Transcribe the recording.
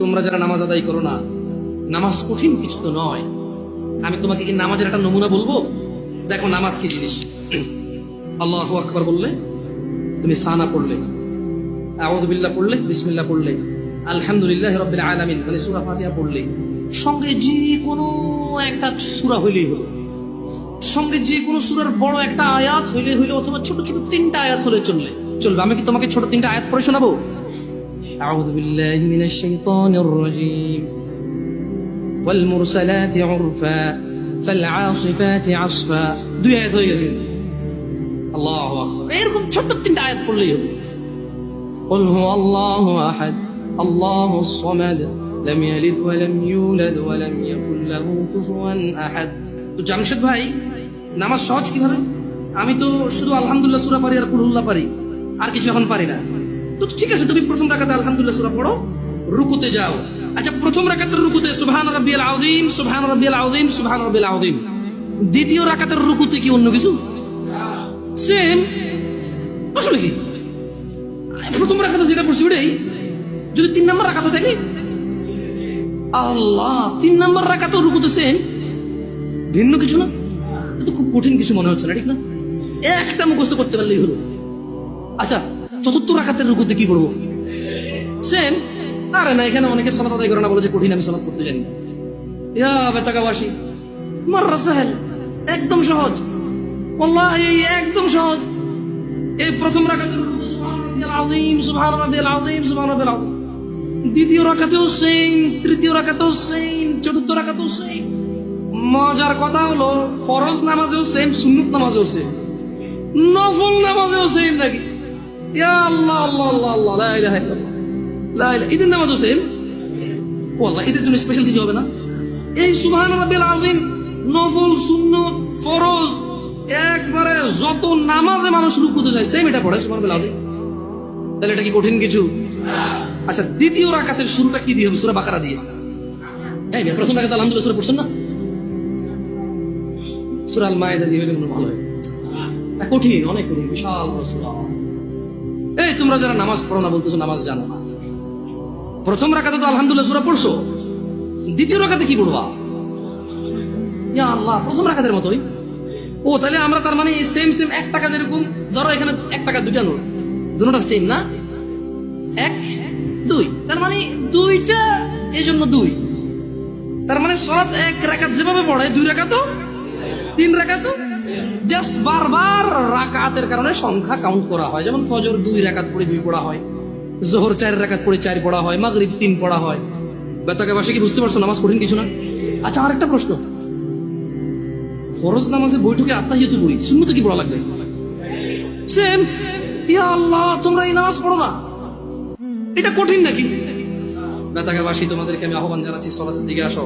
তোমরা যারা নামাজ আদায় করো না, নামাজ কঠিন কিছু তো নয়। আমি তোমাকে কি নামাজের একটা নমুনা বলবো? দেখো নামাজ কি জিনিস। আল্লাহু আকবার বললে, তুমি সানা পড়লে, আউযু বিল্লাহ পড়লে, বিসমিল্লাহ পড়লে, আলহামদুলিল্লাহি রাব্বিল আলামিন মানে সূরা ফাতিহা পড়লে, সঙ্গে যে কোনো একটা সূরা হইলেই হলো, সঙ্গে যে কোনো সূরার বড় একটা আয়াত হইলে হইলো, অথবা ছোট ছোট তিনটা আয়াত হলে চলবে। আমি কি তোমাকে ছোট তিনটা আয়াত পড়ে শোনাবো? আউযু বিল্লাহি মিনাশ শাইতানির রাজীম, ওয়াল মুরসালাতি উরফা ফাল আসিফাতি আসফা। দুই আয়াত হয়ে গেল। আল্লাহু আকবার। এরকম ছোট তিনটা আয়াত পড়লেই হবে। কুল হুয়াল্লাহু আহাদ আল্লাহুস সামাদ লাম ইয়ালিদ ওয়া লাম ইউলাদ ওয়া লাম ইয়াকুল লাহু কুফুয়ান আহাদ। তো জামশেদ ভাই, নামাজ সহজ কিভাবে? আমি তো শুধু আলহামদুলিল্লাহ সূরা পারি আর কুল হুল্লাহ পারি, আর কিছু এখন পারি না। তো ঠিক আছে, তুমি প্রথম রাকাতে আলহামদুলিল্লাহ সূরা পড়ো, রুকুতে যাও। আচ্ছা, প্রথম রাকাতের রুকুতে সুবহান রাব্বিয়াল আযীম, সুবহান রাব্বিয়াল আযীম, সুবহান রাব্বিয়াল আযীম। দ্বিতীয় রাকাতের রুকুতে কি অন্য কিছু? সেম। আসলে কি প্রথম রাকাতে যেটা পড়ছি ওটাই, যদি 3 নম্বর রাকাত থাকে, আল্লাহ 3 নম্বর রাকাতেও রুকুতে সেম, ভিন্ন কিছু না। তো খুব কঠিন কিছু মনে হচ্ছে না, ঠিক না? একটা মুখস্থ করতে পারলেই হলো। আচ্ছা, চতুর্থ রাকাতের রুকুতে কি করবো? সেম। আরে না, এখানে অনেকে সালাত আদায় করে না, বলে যে কঠিন, আমি সালাত করতে জানি না। ইয়া বেতাকাবাসী, মাররা সাহেল, একদম সহজ, ওয়াল্লাহি একদম সহজ। এই প্রথম রাকাতের রুকুতে সুবহান রাব্বিয়াল আযীম, সুবহান রাব্বিয়াল আযীম, সুবহান রাব্বিয়াল আযীম। দ্বিতীয় রাকাতেও সেম, তৃতীয় রাকাতেও সেম, চতুর্থ রাকাতেও সেম। মজার কথা হলো, ফরজ নামাজেও সেম, সুন্নত নামাজেও সেম, নফল নামাজেও সেম নাকি? ইয়া আল্লাহ আল্লাহ আল্লাহ আল্লাহ, লা ইলাহা ইল্লাল্লাহ, লা ইলাহা। ঈদের নামাজও সেম। ওয়াল্লাহ, ঈদের জন্য স্পেশাল কিছু হবে না? এই সুবহান রাব্বিয়াল আযীম, নফল, সুন্নত, ফরজ, একবারে যত নামাজে মানুষ রুকুতে যায় সেম এটা পড়ে সুবহান রাব্বিয়াল আযীম। তাহলে এটা কি কঠিন কিছু? আচ্ছা, দ্বিতীয় রাকাতের শুরুটা কি দিয়ে হবে? সূরা বাকারা দিয়ে। এই প্রথম রাকাতে আলহামদুলিল্লাহ সূরা পড়ছেন না? সূরা আল মায়েদা দিয়ে হলে ভালো হয়। কঠিন, অনেক কঠিন, বিশাল সূরা। এই তোমরা যারা নামাজ পড়ো না, বলতেছো নামাজ জানো না। প্রথম রাকাতে তো আলহামদুলিল্লাহ সূরা পড়ছো, দ্বিতীয় রাকাতে কি পড়বা? ইয়া আল্লাহ, প্রথম রাকাতের মতোই। ও তাহলে আমরা তার মানে সেম সেম 1 টাকা, যেরকম ধরো এখানে 1 টাকা দুইটা নোট, দুটোটা সেম না? 1 2, তার মানে দুইটা, এই জন্য 2। তার মানে সালাত 1 রাকাত যেভাবে পড়ে, 2 রাকাতও 3 রাকাতও, জাস্ট বারবার রাকাতের কারণে সংখ্যা কাউন্ট করা হয়। যেমন ফজর 2 রাকাত পড়ে 2 পড়া হয়, যোহর 4 রাকাত পড়ে 4 পড়া হয়, মাগরিব 3 পড়া হয়। বেতাকাবাসী কি বুঝতে পারছো নামাজ কঠিন কিছু না? আচ্ছা, আরেকটা প্রশ্ন, ফরজ নামাজে বৈঠকে আত্তাহিয়াতু পড়ি, সুন্নতে কি পড়া লাগবে? সেম। ইয়া আল্লাহ, তোমরা এই নামাজ পড়ো না, এটা কঠিন নাকি? বেতাকাবাসী, তোমাদেরকে আমি আহ্বান জানাচ্ছি, সালাতের দিকে আসো।